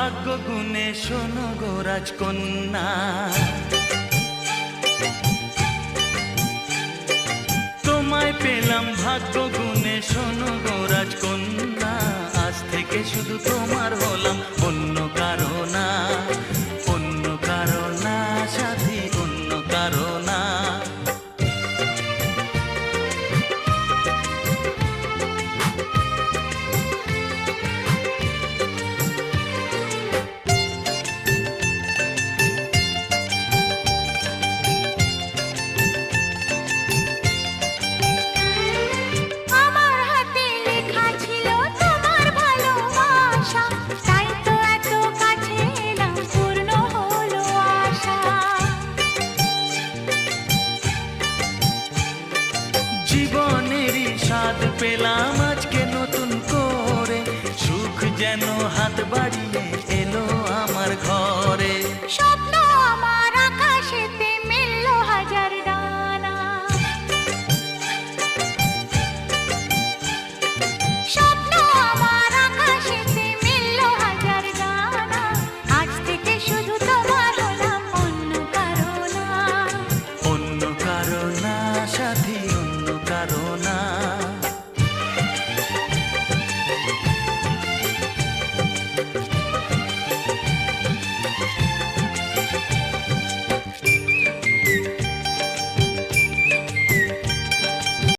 ভাগ্য গুণে শোনো গো রাজকন্যা, তোমায় পেলাম ভাগ্য গুণে শোনো গো রাজকন্যা। আজ থেকে শুধু তোমার হলাম, অন্য কারো না, অন্য কারো না সাথী, অন্য কারো না। জীবনেরই স্বাদ পেলাম আজকে নতুন করে, সুখ যেন হাত বাড়িয়ে এলো আমার ঘরে। স্বপ্ন আমার আকাশেতে মেলল হাজার ডানা, স্বপ্ন আমার আকাশেতে মেলল হাজার ডানা। আজ থেকে শুধু তোমার হলাম, অন্য কারো না, অন্য কারো না সাথী, অন্য কারো না।